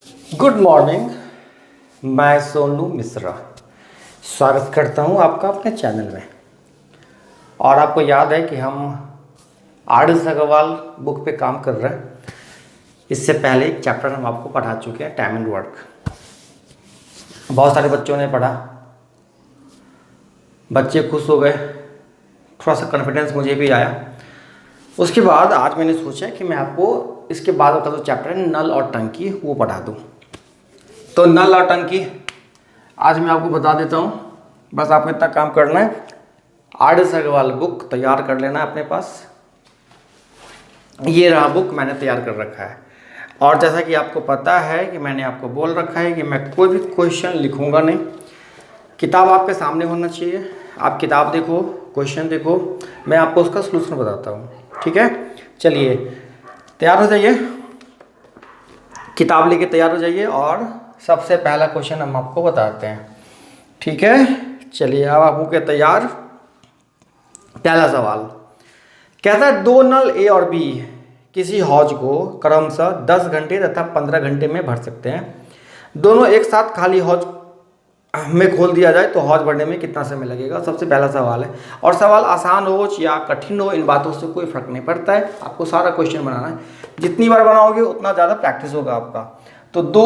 Good morning. मैं सोनू मिश्रा स्वागत करता हूं आपका अपने चैनल में। और आपको याद है कि हम आर.एस. अग्रवाल बुक पे काम कर रहे हैं। इससे पहले एक चैप्टर हम आपको पढ़ा चुके हैं, टाइम एंड वर्क। बहुत सारे बच्चों ने पढ़ा, बच्चे खुश हो गए, थोड़ा सा कॉन्फिडेंस मुझे भी आया। उसके बाद आज मैंने सोचा कि मैं आपको इसके बाद का जो चैप्टर है नल और टंकी वो पढ़ा दूँ। तो नल और टंकी आज मैं आपको बता देता हूँ। बस आपको इतना काम करना है, आर.एस. अग्रवाल बुक तैयार कर लेना है अपने पास। ये रहा बुक, मैंने तैयार कर रखा है। और जैसा कि आपको पता है कि मैंने आपको बोल रखा है कि मैं कोई भी क्वेश्चन लिखूंगा नहीं, किताब आपके सामने होना चाहिए। आप किताब देखो, क्वेश्चन देखो, मैं आपको उसका सलूशन बताता हूँ। ठीक है, चलिए तैयार हो जाइए, किताब लेके तैयार हो जाइए और सबसे पहला क्वेश्चन हम आपको बताते हैं। ठीक है, चलिए अब आप हो के तैयार। पहला सवाल कहता है, दो नल ए और बी किसी हौज को क्रमशः 10 घंटे तथा 15 घंटे में भर सकते हैं। दोनों एक साथ खाली हौज में खोल दिया जाए तो हौज भरने में कितना समय लगेगा? सबसे पहला सवाल है। और सवाल आसान हो या कठिन हो, इन बातों से कोई फर्क नहीं पड़ता है। आपको सारा क्वेश्चन बनाना है, जितनी बार बनाओगे उतना ज़्यादा प्रैक्टिस होगा आपका। तो दो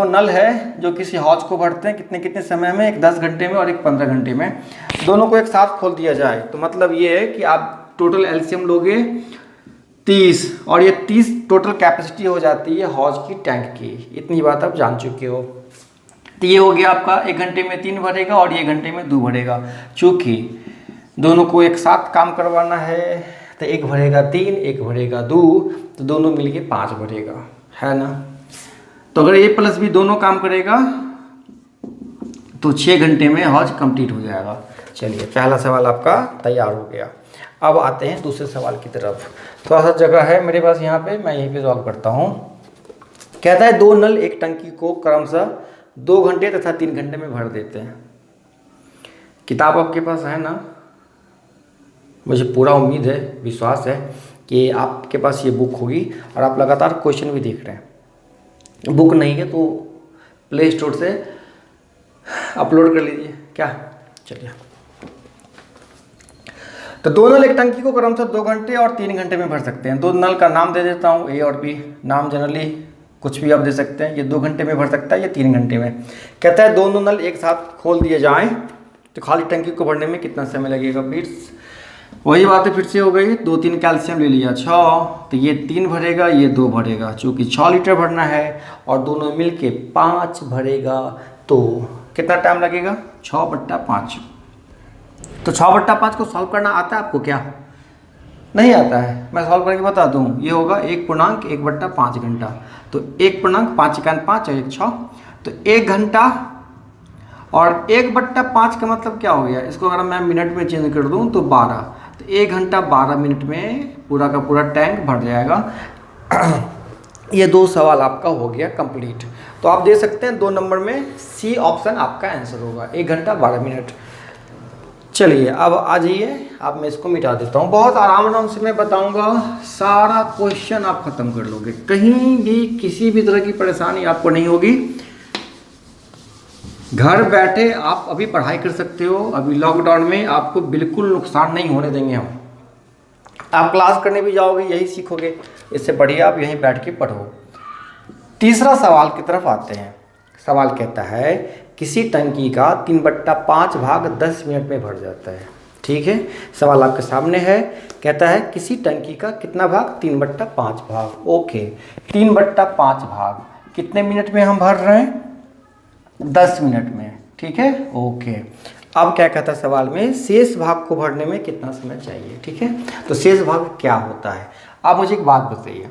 नल है जो किसी हौज को भरते हैं कितने कितने समय में, एक 10 घंटे में और एक 15 घंटे में। दोनों को एक साथ खोल दिया जाए तो मतलब ये है कि आप टोटल एलसीएम लोगे 30, और ये 30 टोटल कैपेसिटी हो जाती है हौज की, टैंक की। इतनी बात आप जान चुके हो। तो ये हो गया आपका, 1 घंटे में 3 भरेगा और ये घंटे में 2 भरेगा। चूँकि दोनों को एक साथ काम करवाना है तो एक भरेगा 3, एक भरेगा 2, तो दोनों मिलके 5 भरेगा, है ना। तो अगर ए प्लस बी दोनों काम करेगा तो 6 घंटे में हौज कंप्लीट हो जाएगा। चलिए पहला सवाल आपका तैयार हो गया। अब आते हैं दूसरे सवाल की तरफ। थोड़ा सा जगह है मेरे पास यहाँ पे, मैं यहीं पे सॉल्व करता हूँ। कहता है, दो नल एक टंकी को क्रमशः 2 घंटे तथा 3 घंटे में भर देते हैं। किताब आपके पास है ना? मुझे पूरा उम्मीद है, विश्वास है कि आपके पास ये बुक होगी और आप लगातार क्वेश्चन भी देख रहे हैं। बुक नहीं है तो प्ले स्टोर से अपलोड कर लीजिए क्या। चलिए, तो दो नल एक टंकी को क्रमशः 2 घंटे और 3 घंटे में भर सकते हैं। दो नल का नाम दे देता हूँ, ए और बी। नाम जनरली कुछ भी आप दे सकते हैं। ये 2 घंटे में भर सकता है, ये 3 घंटे में। कहता है, दोनों नल एक साथ खोल दिए जाएं तो खाली टंकी को भरने में कितना समय लगेगा? बिट्स वही बात है, फिर से हो गई। 2 3 कैल्शियम ले लिया 6, तो ये 3 भरेगा, ये 2 भरेगा। चूँकि 6 लीटर भरना है और दोनों मिल के 5 भरेगा तो कितना टाइम लगेगा? 6/5। तो 6/5 को सॉल्व करना आता है आपको क्या? नहीं आता है? मैं सॉल्व करके बता दूँ। ये होगा 1.1/5 घंटा। तो 1.5 5 और 1 6, तो 1 घंटा। और 1/5 का मतलब क्या हो गया? इसको अगर मैं मिनट में चेंज कर दूँ तो 12। तो 1 घंटा 12 मिनट में पूरा का पूरा टैंक भर जाएगा। ये 2 सवाल आपका हो गया कंप्लीट। तो आप दे सकते हैं 2 नंबर में सी ऑप्शन आपका आंसर होगा, 1 घंटा 12 मिनट। चलिए अब आ जाइए, अब मैं इसको मिटा देता हूँ। बहुत आराम से मैं बताऊँगा, सारा क्वेश्चन आप ख़त्म कर लोगे। कहीं भी किसी भी तरह की परेशानी आपको नहीं होगी। घर बैठे आप अभी पढ़ाई कर सकते हो। अभी लॉकडाउन में आपको बिल्कुल नुकसान नहीं होने देंगे हम। आप क्लास करने भी जाओगे, यही सीखोगे। इससे बढ़िया आप यहीं बैठ के पढ़ो। तीसरा सवाल की तरफ आते हैं। सवाल कहता है, किसी टंकी का 3/5 भाग 10 मिनट में भर जाता है। ठीक है, सवाल आपके सामने है। कहता है, किसी टंकी का कितना भाग? 3/5 भाग। ओके, 3/5 भाग कितने मिनट में हम भर रहे हैं? 10 मिनट में। ठीक है, ओके। अब क्या कहता है सवाल में, शेष भाग को भरने में कितना समय चाहिए? ठीक है, तो शेष भाग क्या होता है? आप मुझे एक बात बताइए,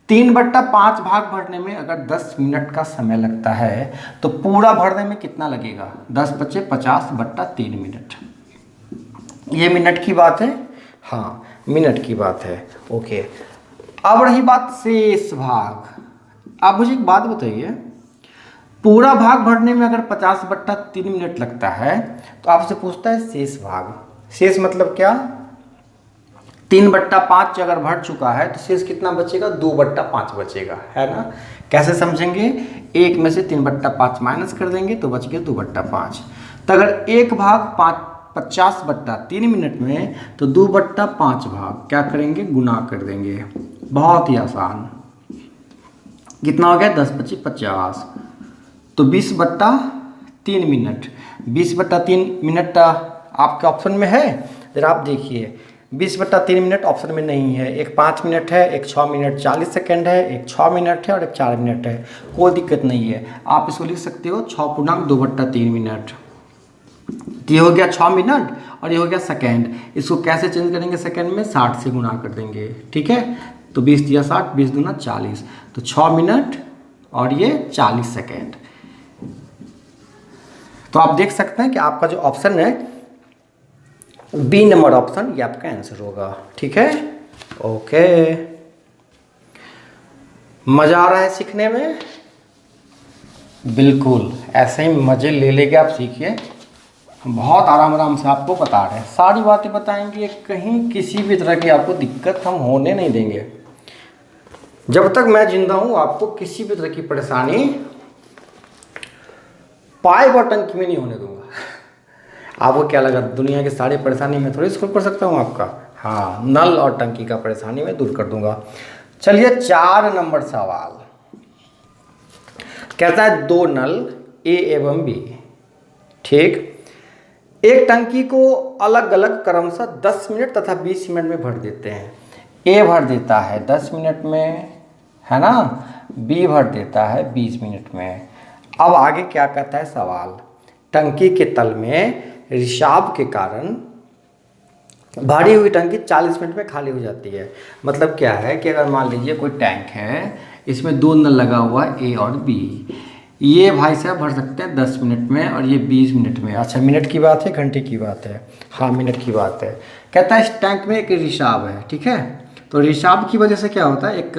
3/5 भाग भरने में अगर 10 मिनट का समय लगता है तो पूरा भरने में कितना लगेगा? 10 बचे 50/3 मिनट। ये मिनट की बात है, हाँ मिनट की बात है। ओके, अब रही बात शेष भाग। आप मुझे एक बात बताइए, पूरा भाग भरने में अगर 50/3 मिनट लगता है तो आपसे पूछता है शेष भाग। शेष मतलब क्या? 3/5 अगर भर चुका है तो शेष कितना बचेगा, 2/5 बचेगा, है ना। कैसे समझेंगे, 1 में से 3/5 माइनस कर देंगे तो बच गया 2/5। तो अगर 1/50/3 मिनट में तो 2/5 भाग क्या करेंगे, गुना कर देंगे। बहुत ही आसान। कितना हो गया, 10×5=50। तो 20/3 मिनट, 20/3 मिनट आपके ऑप्शन में है, जरा आप देखिए। 20/3 मिनट ऑप्शन में नहीं है। एक 5 मिनट है, एक 6 मिनट 40 सेकेंड है, एक 6 मिनट है और एक 4 मिनट है। कोई दिक्कत नहीं है, आप इसको लिख सकते हो 6×2/3 मिनट। तो ये हो गया 6 मिनट और ये हो गया सेकेंड। इसको कैसे चेंज करेंगे सेकेंड में, 60 से गुना कर देंगे, ठीक है। तो 20 या 60, 20 दूना 40, तो 6 मिनट और ये 40 सेकेंड। तो आप देख सकते हैं कि आपका जो ऑप्शन है बी नंबर ऑप्शन, ये आपका आंसर होगा, ठीक है। ओके, मजा आ रहा है सीखने में? बिल्कुल ऐसे ही मजे ले लेके आप सीखिए। बहुत आराम से आपको बता रहे हैं, सारी बातें बताएंगे, कहीं किसी भी तरह की आपको दिक्कत हम होने नहीं देंगे। जब तक मैं जिंदा हूं आपको किसी भी तरह की परेशानी पाए और टंकी में नहीं होने दूंगा। आपको क्या लगा, दुनिया की सारी परेशानी में थोड़ी सॉल्व कर सकता हूँ आपका? हाँ, नल और टंकी का परेशानी मैं दूर कर दूंगा। चलिए 4 नंबर सवाल कहता है 2 नल ए एवं बी, ठीक, एक टंकी को अलग अलग क्रमशः 10 मिनट तथा 20 मिनट में भर देते हैं। ए भर देता है 10 मिनट में, है ना, बी भर देता है 20 मिनट में। अब आगे क्या कहता है सवाल, टंकी के तल में रिसाव के कारण भरी हुई टंकी 40 मिनट में खाली हो जाती है। मतलब क्या है कि अगर मान लीजिए कोई टैंक है, इसमें 2 नल लगा हुआ है ए और बी, ये भाई साहब भर सकते हैं 10 मिनट में और ये 20 मिनट में। अच्छा, मिनट की बात है, घंटे की बात है? हाँ, मिनट की बात है। कहता है इस टैंक में एक रिसाव है, ठीक है। तो रिसाव की वजह से क्या होता है, एक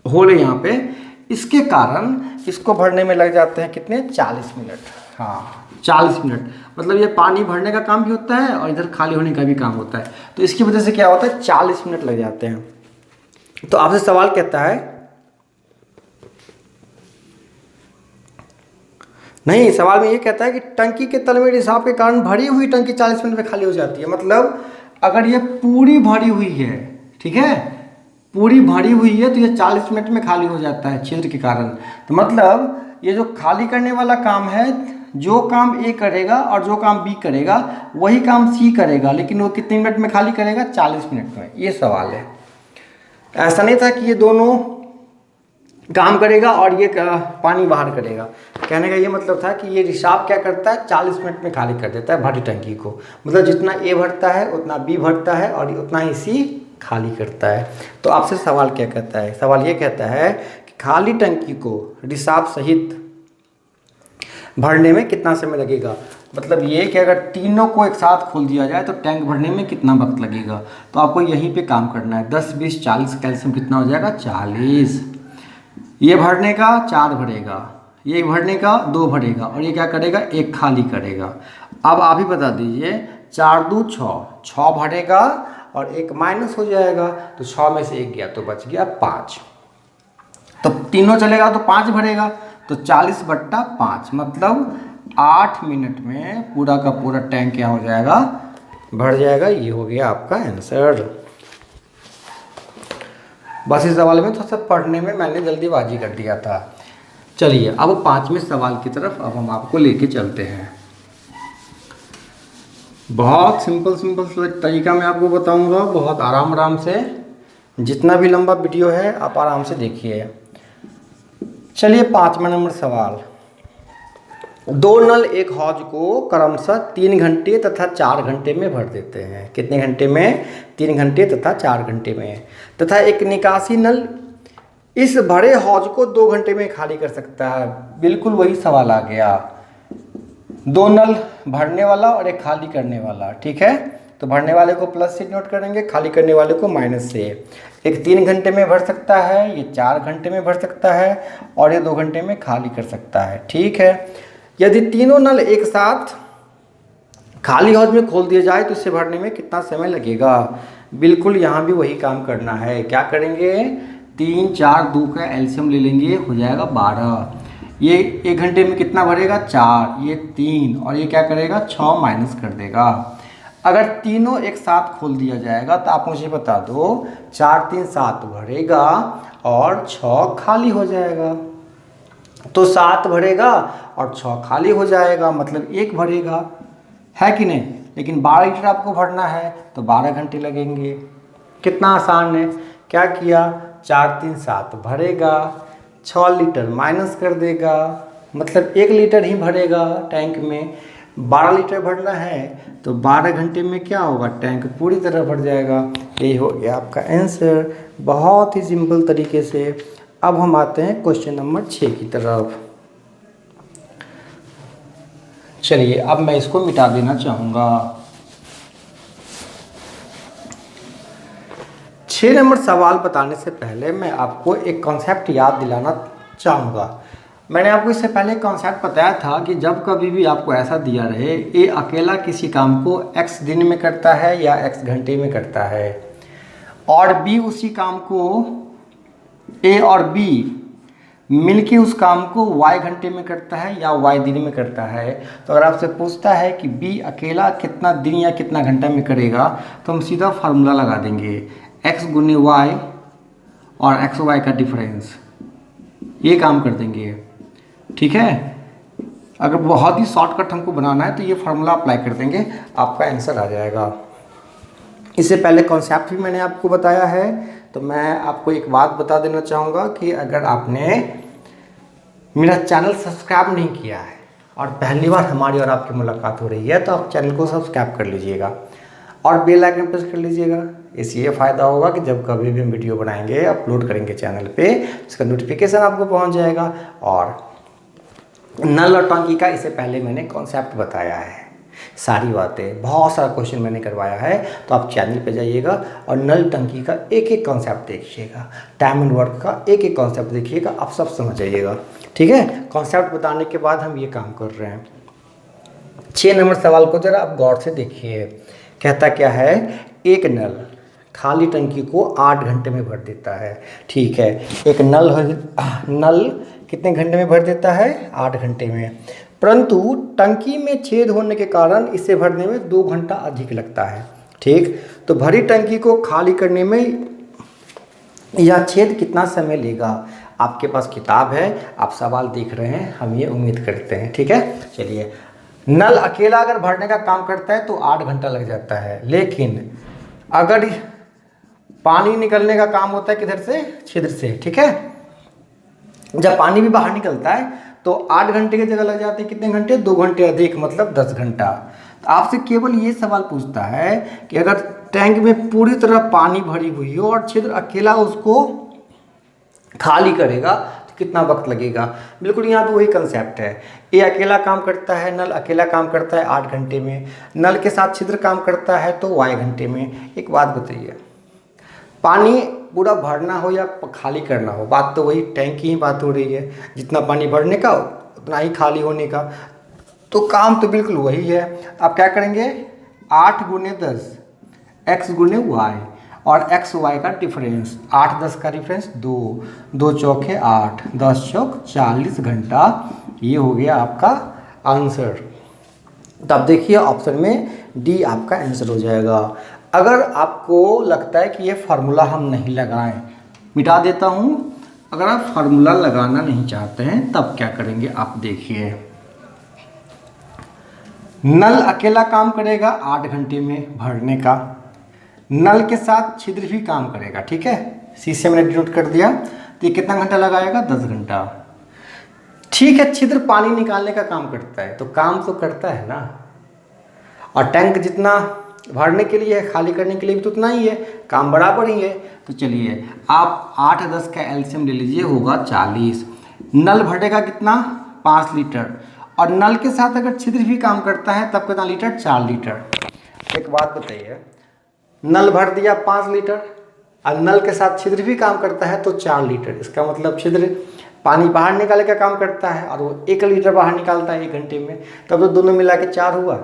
होल है यहाँ पे, इसके कारण इसको भरने में लग जाते हैं कितने, 40 मिनट। हाँ, 40 मिनट। मतलब ये पानी भरने का काम भी होता है और इधर खाली होने का भी काम होता है। तो इसकी वजह से क्या होता है, 40 मिनट लग जाते हैं। तो आपसे सवाल कहता है, नहीं, सवाल में ये कहता है कि टंकी के तल में रिसाव के कारण भरी हुई टंकी 40 मिनट में खाली हो जाती है। मतलब अगर ये पूरी भरी हुई है, ठीक है, पूरी भरी हुई है, तो ये 40 मिनट में खाली हो जाता है छिद्र के कारण। तो मतलब ये जो खाली करने वाला काम है, जो काम ए करेगा और जो काम बी करेगा वही काम सी करेगा, लेकिन वो कितने मिनट में खाली करेगा, 40 मिनट में। ये सवाल है। ऐसा नहीं था कि ये दोनों काम करेगा और ये पानी बाहर करेगा। कहने का ये मतलब था कि ये रिसाव क्या करता है, 40 मिनट में खाली कर देता है भरी टंकी को। मतलब जितना ए भरता है उतना बी भरता है और उतना ही सी खाली करता है। तो आपसे सवाल क्या कहता है, सवाल ये कहता है कि खाली टंकी को रिसाव सहित भरने में कितना समय लगेगा। मतलब ये कि अगर तीनों को एक साथ खोल दिया जाए तो टैंक भरने में कितना वक्त लगेगा। तो आपको यहीं पे काम करना है। 10, 20, 40 कैल्शियम कितना हो जाएगा, 40। ये भरने का 4 भरेगा, ये भरने का 2 भरेगा और ये क्या करेगा, 1 खाली करेगा। अब आप ही बता दीजिए, 4 दूँ 6 भरेगा और 1 माइनस हो जाएगा, तो 6 में से 1 गया तो बच गया 5। तो तीनों चलेगा तो 5 भरेगा, तो 40/5 मतलब 8 मिनट में पूरा का पूरा टैंक क्या हो जाएगा, भर जाएगा। ये हो गया आपका आंसर। बस इस सवाल में थोड़ा सा पढ़ने में मैंने जल्दीबाजी कर दिया था। चलिए अब 5वें सवाल की तरफ अब हम आपको लेके चलते हैं। बहुत सिंपल तरीका मैं आपको बताऊंगा, बहुत आराम से। जितना भी लंबा वीडियो है आप आराम से देखिए। चलिए 5वां नंबर सवाल, 2 नल एक हौज को क्रमशः 3 घंटे तथा 4 घंटे में भर देते हैं। कितने घंटे में, 3 घंटे तथा 4 घंटे में। तथा एक निकासी नल इस भरे हौज को 2 घंटे में खाली कर सकता है। बिल्कुल वही सवाल आ गया, 2 नल भरने वाला और एक खाली करने वाला, ठीक है। तो भरने वाले को प्लस से नोट करेंगे, खाली करने वाले को माइनस से। एक 3 घंटे में भर सकता है, ये 4 घंटे में भर सकता है और ये 2 घंटे में खाली कर सकता है, ठीक है। यदि तीनों नल एक साथ खाली हौज में खोल दिया जाए तो इसे भरने में कितना समय लगेगा। बिल्कुल यहाँ भी वही काम करना है। क्या करेंगे, 3 4 2 का एलसीएम ले लेंगे, हो जाएगा 12। ये 1 घंटे में कितना भरेगा, 4, ये 3 और ये क्या करेगा, 6 माइनस कर देगा। अगर तीनों एक साथ खोल दिया जाएगा तो आप मुझे बता दो, 4 3 7 भरेगा और 6 खाली हो जाएगा। तो 7 भरेगा और 6 खाली हो जाएगा, मतलब 1 भरेगा, है कि नहीं। लेकिन 12 लीटर आपको भरना है तो 12 घंटे लगेंगे। कितना आसान है। क्या किया, 4 3 7 भरेगा, 6 लीटर माइनस कर देगा, मतलब 1 लीटर ही भरेगा टैंक में। 12 लीटर भरना है तो 12 घंटे में क्या होगा, टैंक पूरी तरह भर जाएगा। यही हो गया आपका आंसर, बहुत ही सिंपल तरीके से। अब हम आते हैं क्वेश्चन नंबर 6 की तरफ। चलिए अब मैं इसको मिटा देना चाहूँगा। 6 नंबर सवाल बताने से पहले मैं आपको एक कॉन्सेप्ट याद दिलाना चाहूँगा। मैंने आपको इससे पहले कॉन्सेप्ट बताया था कि जब कभी भी आपको ऐसा दिया रहे, ए अकेला किसी काम को x दिन में करता है या x घंटे में करता है, और b उसी काम को, a और b मिलके उस काम को y घंटे में करता है या y दिन में करता है। तो अगर आपसे पूछता है कि b अकेला कितना दिन या कितना घंटा में करेगा, तो हम सीधा फार्मूला लगा देंगे, x गुने y और x y का डिफरेंस, ये काम कर देंगे। ठीक है, अगर बहुत ही शॉर्टकट हमको बनाना है तो ये फार्मूला अप्लाई कर देंगे, आपका आंसर आ जाएगा। इससे पहले कॉन्सेप्ट भी मैंने आपको बताया है, तो मैं आपको एक बात बता देना चाहूँगा कि अगर आपने मेरा चैनल सब्सक्राइब नहीं किया है और पहली बार हमारी और आपकी मुलाकात हो रही है, तो आप चैनल को सब्सक्राइब कर लीजिएगा और बेल आइकन प्रेस कर लीजिएगा। इससे ये फ़ायदा होगा कि जब कभी भी हम वीडियो बनाएंगे, अपलोड करेंगे चैनल पे, इसका नोटिफिकेशन आपको पहुंच जाएगा। और नल और टंकी का इससे पहले मैंने कॉन्सेप्ट बताया है, सारी बातें, बहुत सारा क्वेश्चन मैंने करवाया है, तो आप चैनल पे जाइएगा और नल टंकी का एक एक कॉन्सेप्ट देखिएगा, टाइम एंड वर्क का एक एक कॉन्सेप्ट देखिएगा, आप सब समझ जाइएगा। ठीक है, कॉन्सेप्ट बताने के बाद हम ये काम कर रहे हैं। 6 नंबर सवाल को जरा आप गौर से देखिए। कहता क्या है, एक नल खाली टंकी को 8 घंटे में भर देता है। ठीक है, एक नल कितने घंटे में भर देता है, 8 घंटे में, परंतु टंकी में छेद होने के कारण इसे भरने में 2 घंटा अधिक लगता है। ठीक, तो भरी टंकी को खाली करने में यह छेद कितना समय लेगा। आपके पास किताब है, आप सवाल देख रहे हैं, हम ये उम्मीद करते हैं। ठीक है, चलिए, नल अकेला अगर भरने का काम करता है तो 8 घंटा लग जाता है, लेकिन अगर पानी निकलने का काम होता है किधर से, छिद्र से। ठीक है, जब पानी भी बाहर निकलता है तो 8 घंटे की जगह लग जाते हैं कितने घंटे, 2 घंटे अधिक, मतलब 10 घंटा। तो आपसे केवल ये सवाल पूछता है कि अगर टैंक में पूरी तरह पानी भरी हुई हो और छिद्र अकेला उसको खाली करेगा तो कितना वक्त लगेगा। बिल्कुल यहाँ पे वही कंसेप्ट है, ये अकेला काम करता है, नल अकेला काम करता है 8 घंटे में, नल के साथ छिद्र काम करता है तो y घंटे में। एक बात बताइए, पानी पूरा भरना हो या खाली करना हो, बात तो वही टैंक की ही बात हो रही है, जितना पानी भरने का उतना ही खाली होने का, तो काम तो बिल्कुल वही है। आप क्या करेंगे, 8 गुने 10 x गुने y और x y का डिफरेंस, 8 10 का डिफरेंस 2, 2 चौके 8, 10 चौक 40 घंटा, ये हो गया आपका आंसर। तो आप देखिए ऑप्शन में डी आपका आंसर हो जाएगा। अगर आपको लगता है कि ये फार्मूला हम नहीं लगाएं, मिटा देता हूँ। अगर आप फार्मूला लगाना नहीं चाहते हैं तब क्या करेंगे, आप देखिए, नल अकेला काम करेगा 8 घंटे में भरने का, नल के साथ छिद्र भी काम करेगा। ठीक है, शीशे में डिनोट कर दिया, तो ये कितना घंटा लगाएगा, 10 घंटा। ठीक है, छिद्र पानी निकालने का काम करता है, तो काम तो करता है ना, और टैंक जितना भरने के लिए है, खाली करने के लिए भी तो उतना ही है, काम बराबर ही है। तो चलिए आप 8 10 का एलसीएम ले लीजिए, होगा 40। नल भरेगा कितना, 5 लीटर, और नल के साथ अगर छिद्र भी काम करता है तब कितना लीटर, 4 लीटर। एक बात बताइए, नल भर दिया 5 लीटर और नल के साथ छिद्र भी काम करता है तो 4 लीटर, इसका मतलब छिद्र पानी बाहर निकालने का काम करता है और वो 1 लीटर बाहर निकालता है 1 घंटे में, तब तो दोनों मिला के 4 हुआ।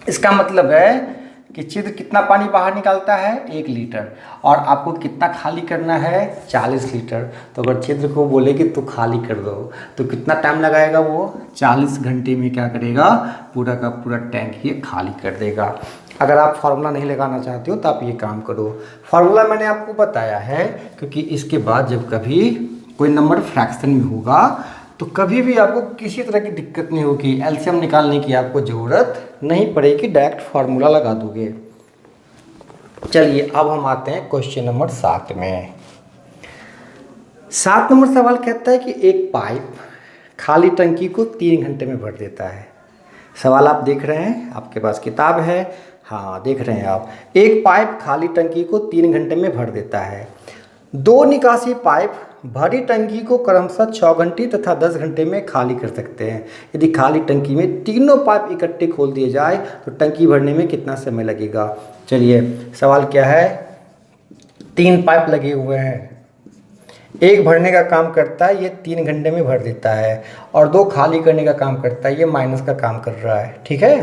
इसका मतलब है कि छिद्र कितना पानी बाहर निकालता है 1 लीटर, और आपको कितना खाली करना है 40 लीटर। तो अगर छिद्र को बोले कि तू खाली कर दो तो कितना टाइम लगाएगा वो, 40 घंटे में क्या करेगा, पूरा का पूरा टैंक ये खाली कर देगा। अगर आप फार्मूला नहीं लगाना चाहते हो तो आप ये काम करो। फार्मूला मैंने आपको बताया है क्योंकि इसके बाद जब कभी कोई नंबर फ्रैक्शन में होगा तो कभी भी आपको किसी तरह की दिक्कत नहीं होगी, एलसीएम निकालने की आपको ज़रूरत नहीं पड़ेगी, डायरेक्ट फार्मूला लगा दोगे। चलिए अब हम आते हैं क्वेश्चन नंबर 7 में। 7 नंबर सवाल कहता है कि एक पाइप खाली टंकी को 3 घंटे में भर देता है। सवाल आप देख रहे हैं, आपके पास किताब है, हाँ देख रहे हैं आप। एक पाइप खाली टंकी को 3 घंटे में भर देता है। 2 निकासी पाइप भरी टंकी को क्रमशः 6 घंटे तथा 10 घंटे में खाली कर सकते हैं। यदि खाली टंकी में तीनों पाइप इकट्ठे खोल दिए जाए तो टंकी भरने में कितना समय लगेगा। चलिए सवाल क्या है, 3 पाइप लगे हुए हैं, एक भरने का काम करता है, ये 3 घंटे में भर देता है, और 2 खाली करने का काम करता है, ये माइनस का काम कर रहा है। ठीक है,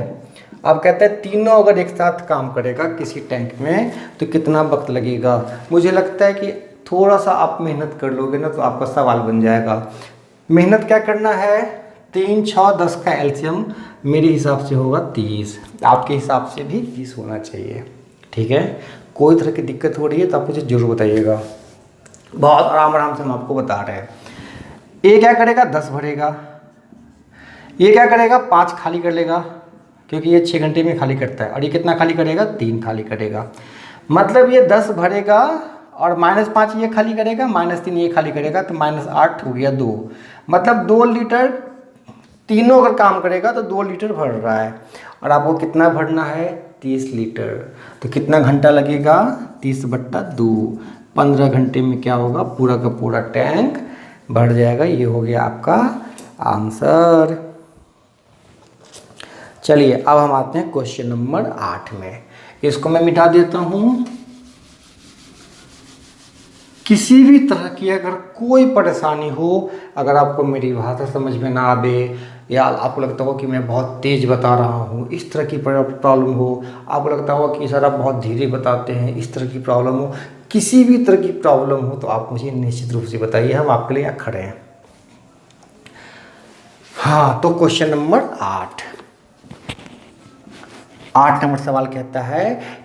अब कहते हैं तीनों अगर एक साथ काम करेगा किसी टैंक में तो कितना वक्त लगेगा। मुझे लगता है कि थोड़ा सा आप मेहनत कर लोगे ना तो आपका सवाल बन जाएगा। मेहनत क्या करना है, 3, 6, 10 का एलसीएम मेरे हिसाब से होगा 30, आपके हिसाब से भी 30 होना चाहिए। ठीक है, कोई तरह की दिक्कत हो रही है तो आप मुझे जरूर बताइएगा, बहुत आराम आराम से हम आपको बता रहे हैं। ये क्या करेगा, 10 भरेगा, ये क्या करेगा 5 खाली कर लेगा क्योंकि ये 6 घंटे में खाली करता है, और ये कितना खाली करेगा 3 खाली करेगा। मतलब ये 10 भरेगा और -5 ये खाली करेगा, -3 ये खाली करेगा, तो -8 हो गया 2। मतलब 2 लीटर तीनों अगर काम करेगा तो 2 लीटर भर रहा है, और आपको कितना भरना है 30 लीटर। तो कितना घंटा लगेगा, 30/2, 15 घंटे में क्या होगा, पूरा का पूरा टैंक भर जाएगा। ये हो गया आपका आंसर। चलिए अब हम आते हैं क्वेश्चन नंबर 8 में। इसको मैं मिटा देता हूँ। किसी भी तरह की अगर कोई परेशानी हो, अगर आपको मेरी भाषा समझ में ना आवे या आपको लगता हो कि मैं बहुत तेज़ बता रहा हूँ, इस तरह की प्रॉब्लम हो, आपको लगता हो कि सर आप बहुत धीरे बताते हैं, इस तरह की प्रॉब्लम हो, किसी भी तरह की प्रॉब्लम हो तो आप मुझे निश्चित रूप से बताइए, हम आपके लिए यहाँ खड़े हैं। हाँ, तो क्वेश्चन नंबर 8 नंबर सवाल कहता है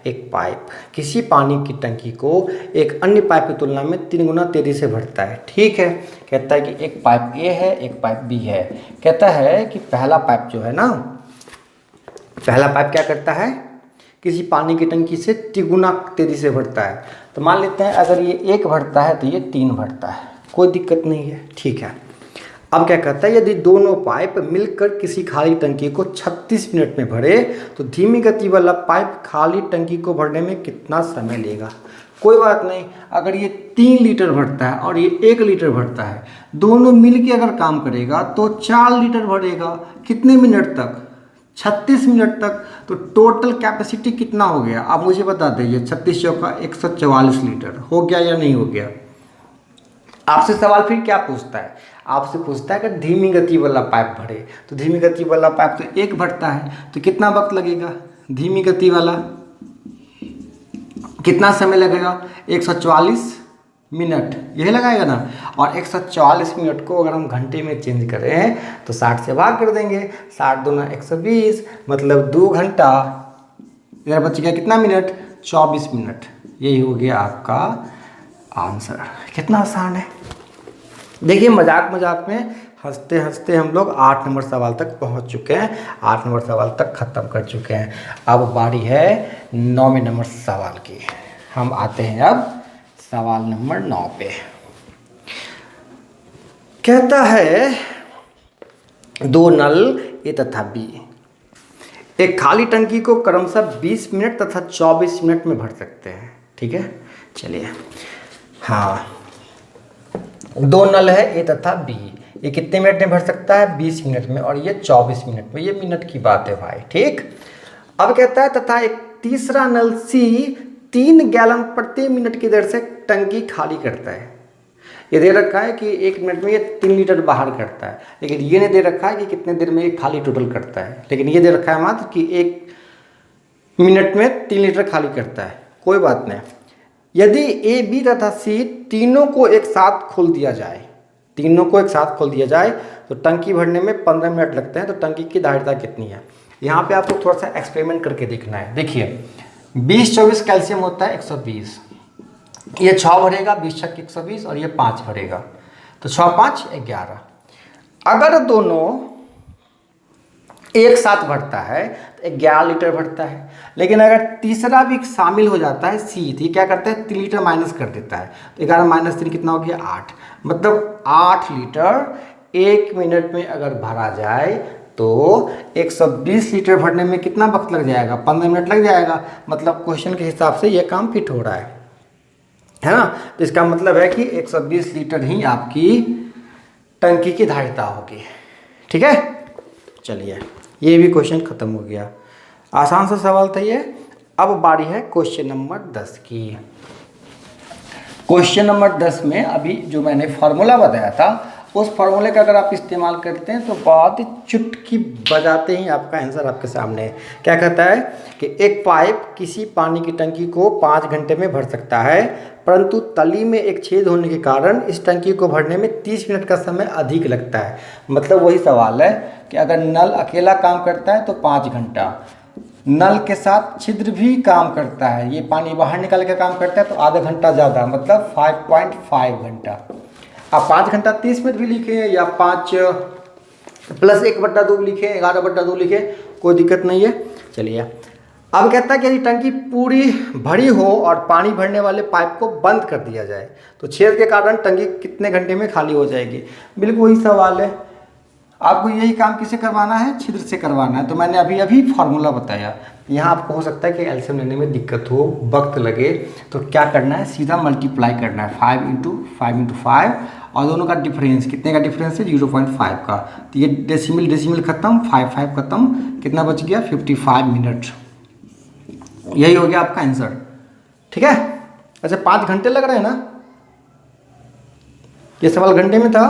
एक पाइप किसी पानी की टंकी को एक अन्य पाइप की तुलना में 3 गुना तेजी से भरता है। ठीक है, कहता है कि एक पाइप ए है, एक पाइप बी है। कहता है कि पहला पाइप जो है ना, पहला पाइप क्या करता है, किसी पानी की टंकी से 3 गुना तेजी से भरता है। तो मान लेते हैं अगर ये 1 भरता है तो ये 3 भरता है, कोई दिक्कत नहीं है। ठीक है, अब क्या कहता है, यदि दोनों पाइप मिलकर किसी खाली टंकी को 36 मिनट में भरे तो धीमी गति वाला पाइप खाली टंकी को भरने में कितना समय लेगा। कोई बात नहीं, अगर ये 3 लीटर भरता है और ये 1 लीटर भरता है, दोनों मिलके अगर काम करेगा तो 4 लीटर भरेगा। कितने मिनट तक, 36 मिनट तक। तो टोटल कैपेसिटी कितना हो गया आप मुझे बता दीजिए। 36 चौका 144 लीटर हो गया या नहीं हो गया। आपसे सवाल फिर क्या पूछता है, आपसे पूछता है कि धीमी गति वाला पाइप भरे, तो धीमी गति वाला पाइप तो 1 भरता है, तो कितना वक्त लगेगा धीमी गति वाला, कितना समय लगेगा 144 मिनट, यही लगाएगा ना। और 144 मिनट को अगर हम घंटे में चेंज करें तो 60 से भाग कर देंगे, 60 दूना 120, मतलब 2 घंटा, इधर बच गया कितना मिनट, 24 मिनट। यही हो गया आपका आंसर। कितना आसान है। देखिए मजाक मजाक में हंसते हंसते हम लोग 8 नंबर सवाल तक पहुंच चुके हैं, 8 नंबर सवाल तक ख़त्म कर चुके हैं। अब बारी है 9वें नंबर सवाल की। हम आते हैं अब सवाल नंबर 9 पे। कहता है 2 नल ए तथा बी एक खाली टंकी को क्रमशः 20 मिनट तथा 24 मिनट में भर सकते हैं। ठीक है, चलिए हाँ, 2 नल है ए तथा बी, ये कितने मिनट में भर सकता है 20 मिनट में, और ये 24 मिनट में। ये मिनट की बात है भाई। ठीक, अब कहता है तथा एक तीसरा नल सी 3 गैलन प्रति मिनट की दर से टंकी खाली करता है। ये दे रखा है कि 1 मिनट में ये 3 लीटर बाहर करता है, लेकिन ये नहीं दे रखा है कि कितने देर में ये खाली टोटल करता है। लेकिन ये दे रखा है मात्र कि एक मिनट में 3 लीटर खाली करता है, कोई बात नहीं। यदि ए, बी तथा सी तीनों को एक साथ खोल दिया जाए, तीनों को एक साथ खोल दिया जाए तो टंकी भरने में 15 मिनट लगते हैं, तो टंकी की धारिता कितनी है। यहाँ पे आपको थोड़ा सा एक्सपेरिमेंट करके देखना है। देखिए 20-24 कैल्शियम होता है 120, ये 6 भरेगा, 20 × 120 और ये 5 भरेगा, तो 6 × 5 = 11। अगर दोनों एक साथ भरता है तो 11 लीटर भरता है, लेकिन अगर तीसरा भी शामिल हो जाता है सी, तो ये क्या करता है 3 लीटर माइनस कर देता है, तो 11 - 3 कितना हो गया 8, मतलब 8 लीटर 1 मिनट में अगर भरा जाए तो 120 लीटर भरने में कितना वक्त लग जाएगा, 15 मिनट लग जाएगा। मतलब क्वेश्चन के हिसाब से ये काम फिट हो रहा है ना। तो इसका मतलब है कि 120 लीटर ही आपकी टंकी की धारिता होगी। ठीक है, चलिए ये भी क्वेश्चन खत्म हो गया, आसान सा सवाल था ये। अब बारी है क्वेश्चन नंबर 10 की। क्वेश्चन नंबर 10 में अभी जो मैंने फार्मूला बताया था, उस फार्मूले का अगर आप इस्तेमाल करते हैं तो बहुत ही चुटकी बजाते ही आपका आंसर आपके सामने है। क्या कहता है कि एक पाइप किसी पानी की टंकी को 5 घंटे में भर सकता है, परंतु तली में एक छेद होने के कारण इस टंकी को भरने में 30 मिनट का समय अधिक लगता है। मतलब वही सवाल है कि अगर नल अकेला काम करता है तो 5 घंटा, नल के साथ छिद्र भी काम करता है, ये पानी बाहर निकल के काम करता है तो आधा घंटा ज़्यादा, मतलब 5.5 घंटा। आप 5 घंटा 30 मिनट भी लिखे या 5 + 1/2 लिखे, 11/2 लिखे, कोई दिक्कत नहीं है। चलिए अब कहता है कि यदि टंकी पूरी भरी हो और पानी भरने वाले पाइप को बंद कर दिया जाए तो छेद के कारण टंकी कितने घंटे में खाली हो जाएगी। बिल्कुल वही सवाल है, आपको यही काम किसे करवाना है, छिद्र से करवाना है। तो मैंने अभी फार्मूला बताया। यहाँ आपको हो सकता है कि एलसीएम लेने में दिक्कत हो, वक्त लगे, तो क्या करना है, सीधा मल्टीप्लाई करना है 5 × 5 × 5 और दोनों का डिफरेंस, कितने का डिफरेंस है 0.5 का। तो ये डेसिमल खत्म, 5 खत्म, कितना बच गया 55 मिनट। यही हो गया आपका आंसर। ठीक है, अच्छा 5 घंटे लग रहे हैं ना, ये सवाल घंटे में था,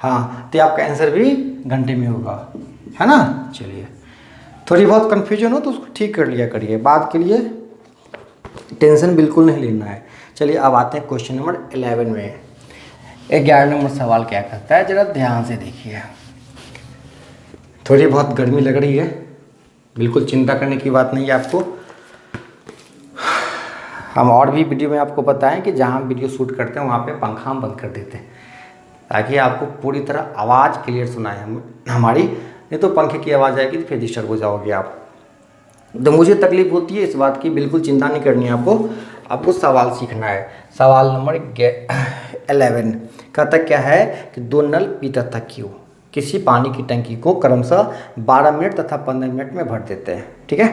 हाँ, तो आपका आंसर भी घंटे में होगा, है ना। चलिए थोड़ी बहुत कन्फ्यूजन हो तो उसको ठीक कर लिया करिए, बात के लिए टेंशन बिल्कुल नहीं लेना है। चलिए अब आते हैं क्वेश्चन नंबर 11 में। 11 नंबर सवाल क्या कहता है, जरा ध्यान से देखिए। थोड़ी बहुत गर्मी लग रही है, बिल्कुल चिंता करने की बात नहीं है आपको। हम और भी वीडियो में आपको बताएं कि जहाँ वीडियो शूट करते हैं वहाँ पे पंखा हम बंद कर देते हैं ताकि आपको पूरी तरह आवाज़ क्लियर सुनाए हमारी, नहीं तो पंखे की आवाज़ आएगी तो फिर डिस्टर्ब हो जाओगे आप। तो मुझे तकलीफ होती है इस बात की, बिल्कुल चिंता नहीं करनी है आपको सवाल सीखना है। सवाल नंबर 11 कहता क्या है कि 2 नल पी तथा क्यू किसी पानी की टंकी को क्रमशः 12 मिनट तथा 15 मिनट में भर देते हैं। ठीक है,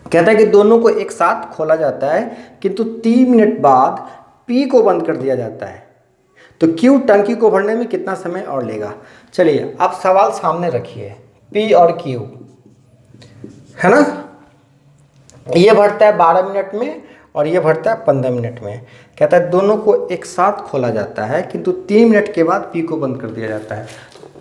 कहता है कि दोनों को एक साथ खोला जाता है किंतु 3 मिनट बाद पी को बंद कर दिया जाता है, तो क्यू टंकी को भरने में कितना समय और लेगा। चलिए आप सवाल सामने रखिए, पी और क्यू है ना, ये भरता है 12 मिनट में और ये भरता है 15 मिनट में। कहता है दोनों को एक साथ खोला जाता है किंतु 3 मिनट के बाद पी को बंद कर दिया जाता है।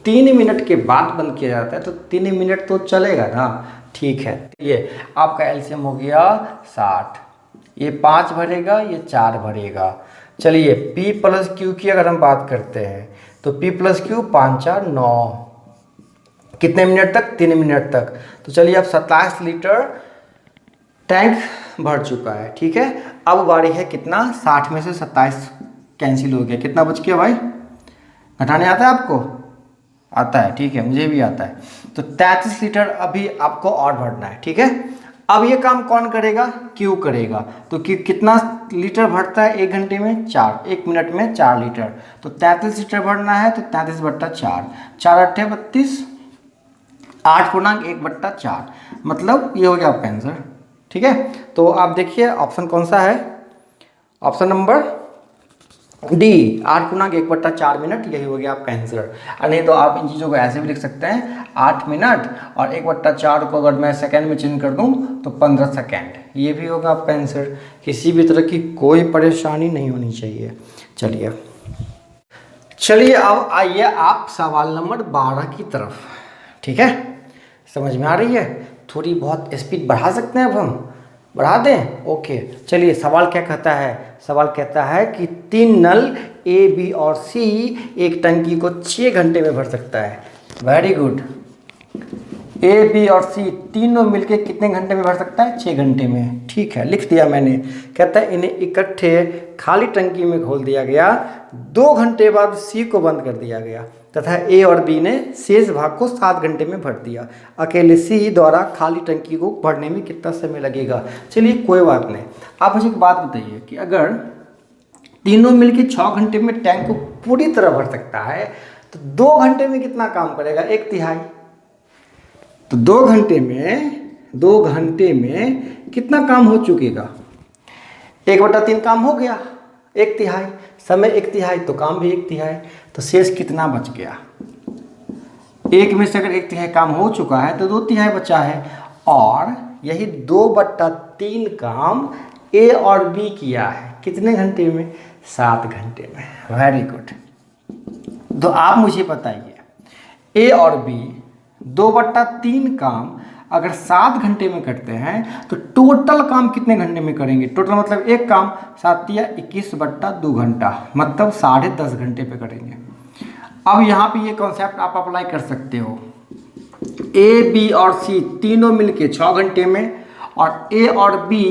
3 मिनट के बाद बंद किया जाता है तो 3 मिनट तो चलेगा ना। ठीक है, ये आपका एलसीएम हो गया 60, ये 5 भरेगा, ये 4 भरेगा। चलिए P + Q की अगर हम बात करते हैं तो P + Q 5 × 4 = 9, कितने मिनट तक, 3 मिनट तक। तो चलिए अब 27 लीटर टैंक भर चुका है। ठीक है, अब बारी है कितना, 60 में से 27 कैंसिल हो गया, कितना बच गया भाई, घटाने आता है आपको, आता है, ठीक है, मुझे भी आता है। तो 33 लीटर अभी आपको और भरना है। ठीक है, अब ये काम कौन करेगा, क्यू करेगा। तो क्यू कितना लीटर भरता है 1 घंटे में, 4, 1 मिनट में 4 लीटर, तो 33 लीटर भरना है, तो 33/4, 4 × 8 = 32, 8×1/4, मतलब ये हो गया आपका आंसर। ठीक है, तो आप देखिए ऑप्शन कौन सा है, ऑप्शन नंबर डी, 8×1/4 मिनट, यही हो गया आपका आंसर। नहीं तो आप इन चीज़ों को ऐसे भी लिख सकते हैं, 8 मिनट और 1/4 को अगर मैं सेकंड में चेंज कर दूं तो 15 सेकंड, ये भी होगा आपका आंसर। किसी भी तरह की कोई परेशानी नहीं होनी चाहिए। चलिए अब आइए आप सवाल नंबर 12 की तरफ। ठीक है, समझ में आ रही है। थोड़ी बहुत स्पीड बढ़ा सकते हैं, अब हम बढ़ा दें। ओके, चलिए सवाल क्या कहता है, सवाल कहता है कि 3 नल ए, बी और सी एक टंकी को 6 घंटे में भर सकता है। Very good. ए, बी और सी तीनों मिलके कितने घंटे में भर सकता है? 6 घंटे में। ठीक है, लिख दिया मैंने। कहता है इन्हें इकट्ठे खाली टंकी में खोल दिया गया, 2 घंटे बाद सी को बंद कर दिया गया तथा ए और बी ने शेष भाग को 7 घंटे में भर दिया। अकेले सी द्वारा खाली टंकी को भरने में कितना समय लगेगा? चलिए कोई बात नहीं। आप मुझे एक बात बताइए कि अगर तीनों मिलके 6 घंटे में टैंक को पूरी तरह भर सकता है तो 2 घंटे में कितना काम करेगा? 1/3। तो 2 घंटे में कितना काम हो चुकेगा? 1/3 काम हो गया, 1/3 समय 1/3 तो काम भी 1/3, तो शेष कितना बच गया? एक में से अगर 1/3 काम हो चुका है तो 2/3 बचा है, और यही 2/3 काम ए और बी किया है। कितने घंटे में? 7 घंटे में। Very good. तो आप मुझे बताइए, ए और बी 2/3 काम अगर 7 घंटे में करते हैं तो टोटल काम कितने घंटे में करेंगे? टोटल मतलब एक काम 7 या 21/2 घंटा, मतलब 10.5 घंटे पे करेंगे। अब यहाँ पे ये कॉन्सेप्ट आप अप्लाई कर सकते हो। ए, बी और सी तीनों मिलके 6 घंटे में और ए और बी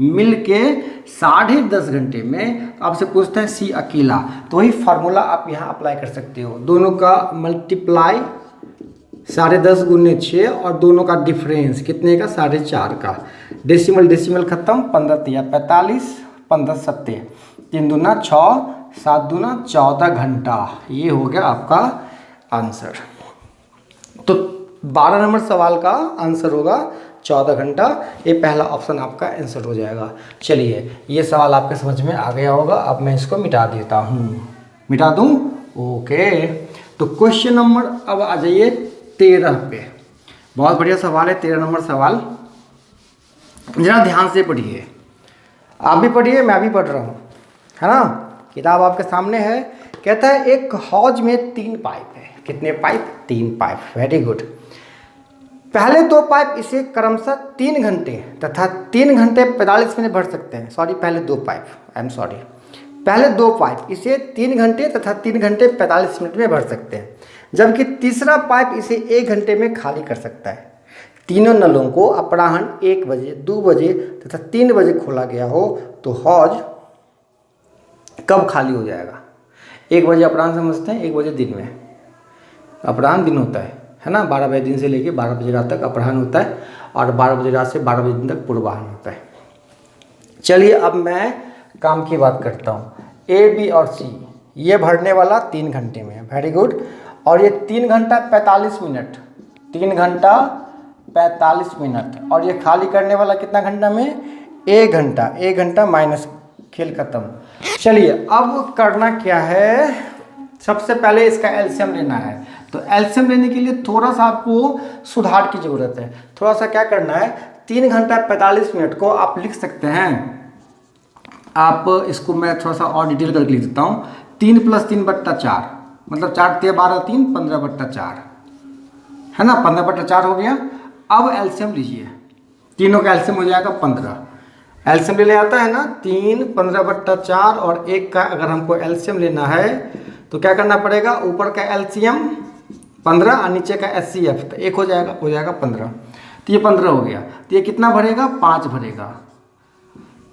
मिलके 10.5 घंटे में। आपसे पूछता है सी अकेला, तो वही फार्मूला आप यहाँ अप्लाई कर सकते हो। दोनों का मल्टीप्लाई 10.5 गुने 6 और दोनों का डिफरेंस कितने का? 4.5 का। डेसिमल खत्म, 15 45, 15 7, 3 दूना 6, 7 दूना 14 घंटा। ये हो गया आपका आंसर। तो 12 नंबर सवाल का आंसर होगा 14 घंटा। ये पहला ऑप्शन आपका आंसर हो जाएगा। चलिए, ये सवाल आपके समझ में आ गया होगा। अब मैं इसको मिटा देता हूँ, मिटा दूँ। ओके, तो क्वेश्चन नंबर अब आ जाइए 13 पे। बहुत बढ़िया सवाल है 13 नंबर सवाल। जरा ध्यान से पढ़िए, आप भी पढ़िए, मैं भी पढ़ रहा हूँ, है ना। किताब आपके सामने है। कहता है एक हौज में 3 पाइप है। कितने पाइप? 3 पाइप। Very good. पहले 2 पाइप इसे क्रमशः 3 घंटे तथा 3 घंटे 45 मिनट भर सकते हैं। सॉरी, पहले 2 पाइप, आई एम सॉरी, पहले 2 पाइप इसे 3 घंटे तथा 3 घंटे 45 मिनट में भर सकते हैं, जबकि तीसरा पाइप इसे 1 घंटे में खाली कर सकता है। तीनों नलों को अपराह्न 1 बजे, 2 बजे तथा 3 बजे खोला गया हो तो हौज कब खाली हो जाएगा? 1 बजे अपराह्न समझते हैं, 1 बजे दिन में। अपराह्न दिन होता है ना, 12 बजे दिन से लेके 12 बजे रात तक अपराह्न होता है, और 12 बजे रात से 12 बजे दिन तक पूर्वाह्न होता है। चलिए, अब मैं काम की बात करता हूँ। ए, बी और सी ये भरने वाला 3 घंटे में है। Very good. और ये 3 घंटा 45 मिनट, 3 घंटा 45 मिनट, और ये खाली करने वाला कितना घंटा में? 1 घंटा। 1 घंटा माइनस, खेल खत्म। चलिए, अब करना क्या है? सबसे पहले इसका एलसीएम लेना है। तो एलसीएम लेने के लिए थोड़ा सा आपको सुधार की ज़रूरत है। थोड़ा सा क्या करना है, 3 घंटा 45 मिनट को आप लिख सकते हैं। आप इसको मैं थोड़ा सा और डिटेल करके लिख देता हूँ। 3 + 3/4, मतलब 4 × 12 3, 15/4, है ना। 15/4 हो गया। अब एलसीएम लीजिए, तीनों का एलसीएम हो जाएगा 15। एलसीएम ले आता है ना, 3, 15/4 और 1 का अगर हमको एलसीएम लेना है तो क्या करना पड़ेगा? ऊपर का एलसीएम 15 और नीचे का एचसीएफ, तो 1 हो जाएगा 15। तो ये 15 हो गया। तो ये कितना भरेगा? 5 भरेगा।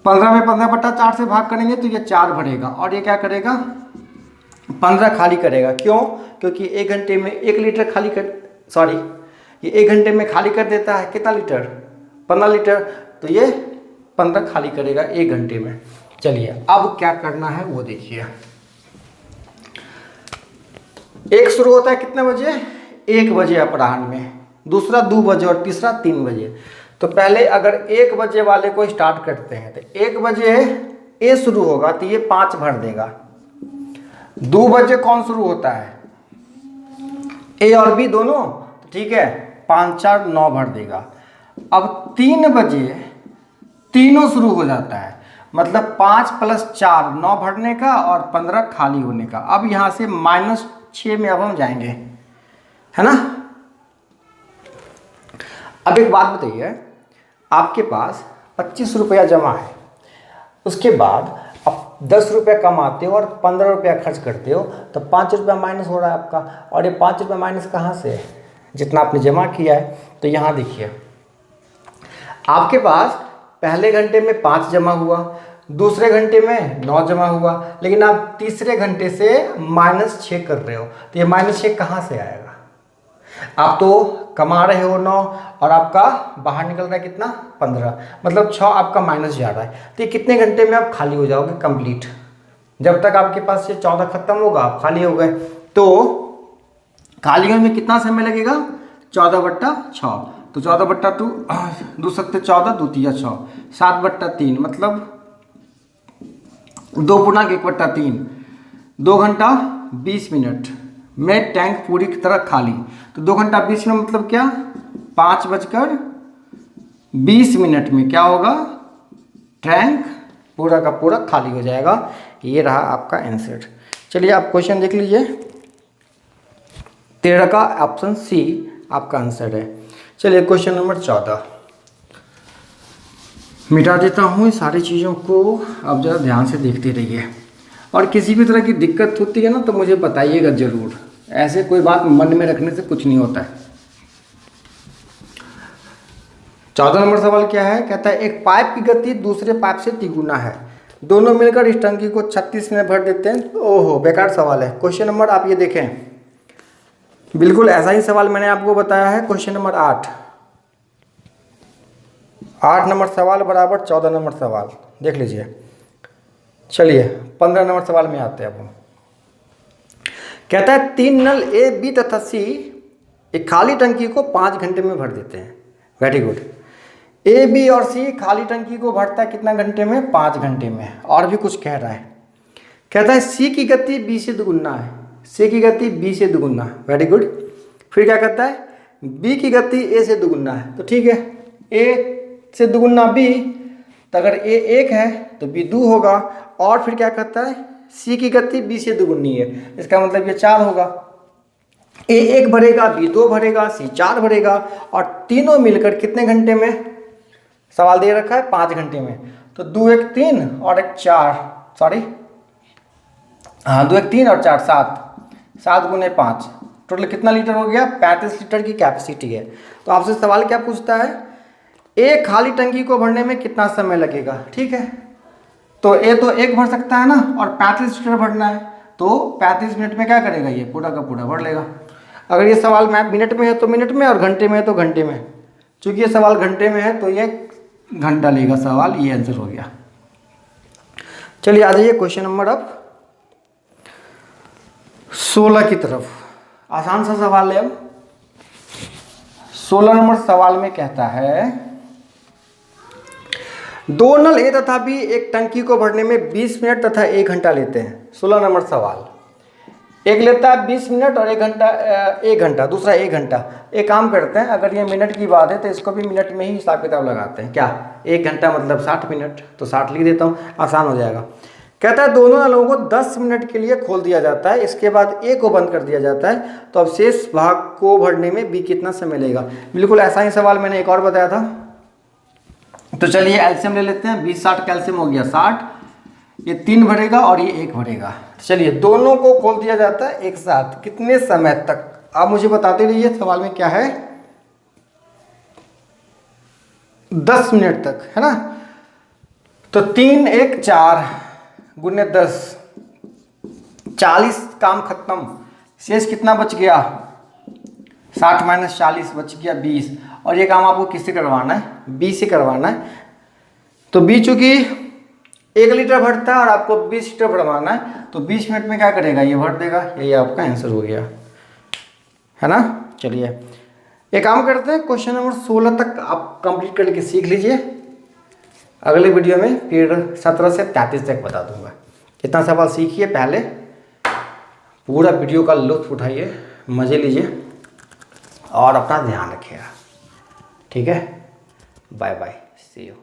15 में 15/4 से भाग करेंगे तो ये 4 भरेगा, और ये क्या करेगा? 15 खाली करेगा। क्यों? क्योंकि 1 घंटे में 1 लीटर खाली कर, सॉरी, ये 1 घंटे में खाली कर देता है कितना लीटर? 15 लीटर। तो ये 15 खाली करेगा 1 घंटे में। चलिए, अब क्या करना है वो देखिए। एक शुरू होता है कितने बजे? 1 बजे अपराह्न में, दूसरा 2 बजे और तीसरा 3 बजे। तो पहले अगर 1 बजे वाले को स्टार्ट करते हैं तो 1 बजे ए शुरू होगा तो ये 5 भर देगा। 2 बजे कौन शुरू होता है? ए और बी दोनों, ठीक है, 5 4 9 भर देगा। अब 3 बजे तीनों शुरू हो जाता है, मतलब 5 + 4 9 भरने का और 15 खाली होने का। अब यहाँ से -6 में अब हम जाएंगे, है ना। अब एक बात बताइए, आपके पास 25 रुपया जमा है, उसके बाद आप 10 रुपया कमाते हो और 15 रुपया खर्च करते हो, तो 5 रुपया माइनस हो रहा है आपका। और ये 5 रुपया माइनस कहाँ से है? जितना आपने जमा किया है। तो यहाँ देखिए, आपके पास पहले घंटे में 5 जमा हुआ, दूसरे घंटे में 9 जमा हुआ, लेकिन आप तीसरे घंटे से -6 कर रहे हो। तो ये -6 कहाँ से आएगा? आप तो कमा रहे हो 9 और आपका बाहर निकल रहा है कितना? 15, मतलब 6 आपका माइनस जा रहा है। तो ये कितने घंटे में आप खाली हो जाओगे कंप्लीट? जब तक आपके पास ये 14 खत्म होगा आप खाली हो गए। तो खाली होने में कितना समय लगेगा? 14/6। तो 14/2 दो सकते 14, 2 तिया 6, 7/3, मतलब 2 × 1/3, 2 घंटा 20 मिनट में टैंक पूरी की तरह खाली। तो 2 घंटा 20 मिनट मतलब क्या? 5:20 में क्या होगा? टैंक पूरा का पूरा खाली हो जाएगा। ये रहा आपका आंसर। चलिए आप क्वेश्चन देख लीजिए। 13 का ऑप्शन सी आपका आंसर है। चलिए क्वेश्चन नंबर 14 मिटा देता हूँ सारी चीज़ों को, आप ज़रा ध्यान से देखते रहिए। और किसी भी तरह की दिक्कत होती है ना तो मुझे बताइएगा ज़रूर, ऐसे कोई बात मन में रखने से कुछ नहीं होता है। 14 नंबर सवाल क्या है? कहता है एक पाइप की गति दूसरे पाइप से तिगुना है, दोनों मिलकर इस टंकी को 36 में भर देते हैं। ओहो, बेकार सवाल है। क्वेश्चन नंबर आप ये देखें, बिल्कुल ऐसा ही सवाल मैंने आपको बताया है। क्वेश्चन नंबर 8 नंबर सवाल बराबर 14 नंबर सवाल, देख लीजिए। चलिए 15 नंबर सवाल में आते हैं अब हम। कहता है 3 नल ए, बी तथा सी एक खाली टंकी को 5 घंटे में भर देते हैं। Very good. ए, बी और सी खाली टंकी को भरता है कितना घंटे में? 5 घंटे में। और भी कुछ कह रहा है, कहता है सी की गति बी से दुगुना है, सी की गति बी से दुगुना। Very good. फिर क्या कहता है? बी की गति ए से दुगुना है। तो ठीक है, ए से दुगुना बी, तो अगर ए 1 है तो बी 2 होगा। और फिर क्या कहता है? सी की गति बी से दुगुनी है, इसका मतलब ये 4 होगा। ए 1 भरेगा, बी 2 भरेगा, सी 4 भरेगा, और तीनों मिलकर कितने घंटे में? सवाल दे रखा है 5 घंटे में। तो 2 1 3 और 1 4, सॉरी हाँ 2 1 3 और 4 7, 7 × 5, टोटल कितना लीटर हो गया? 35 लीटर की कैपेसिटी है। तो आपसे सवाल क्या पूछता है? एक खाली टंकी को भरने में कितना समय लगेगा? ठीक है, तो ए तो 1 भर सकता है ना, और 35 लीटर भरना है, तो 35 मिनट में क्या करेगा? ये पूरा का पूरा भर लेगा। अगर ये सवाल मिनट में है तो मिनट में, और घंटे में है तो घंटे में। चूंकि ये सवाल घंटे में है तो ये घंटा लेगा सवाल। ये आंसर हो गया। चलिए आ जाइए क्वेश्चन नंबर अब 16 की तरफ। आसान सा सवाल है। अब 16 नंबर सवाल में कहता है 2 नल ए तथा बी एक टंकी को भरने में 20 मिनट तथा 1 घंटा लेते हैं। 16 नंबर सवाल, एक लेता है 20 मिनट और 1 घंटा, दूसरा 1 घंटा। एक काम करते हैं, अगर ये मिनट की बात है तो इसको भी मिनट में ही हिसाब किताब लगाते हैं। क्या 1 घंटा मतलब 60 मिनट, तो 60 लिख देता हूँ, आसान हो जाएगा। कहता है दोनों नलों को 10 मिनट के लिए खोल दिया जाता है, इसके बाद ए को बंद कर दिया जाता है, तो अब शेष भाग को भरने में बी कितना समय लगेगा? बिल्कुल ऐसा ही सवाल मैंने एक और बताया था। तो चलिए एल्शियम ले लेते हैं। 20 60 कैल्शियम हो गया 60, ये 3 भरेगा और ये 1 भरेगा। चलिए दोनों को खोल दिया जाता है एक साथ, कितने समय तक? आप मुझे बताते रहिए सवाल में क्या है। 10 मिनट तक, है ना। तो 3 1 4 गुने 10, 40 काम खत्म। शेष कितना बच गया? 60 - 40 बच गया 20। और ये काम आपको किससे करवाना है? बी से करवाना है। तो बी चूंकि 1 लीटर भरता है और आपको 20 लीटर भरवाना है, तो 20 मिनट में क्या करेगा? ये भर देगा। यही आपका आंसर हो गया, है ना। चलिए एक काम करते हैं, क्वेश्चन नंबर 16 तक आप कंप्लीट करके सीख लीजिए। अगले वीडियो में फिर 17 से 33 तक बता दूंगा। इतना सवाल सीखिए, पहले पूरा वीडियो का लुत्फ उठाइए, मज़े लीजिए और अपना ध्यान रखिएगा। ठीक है, बाय बाय, सी यू।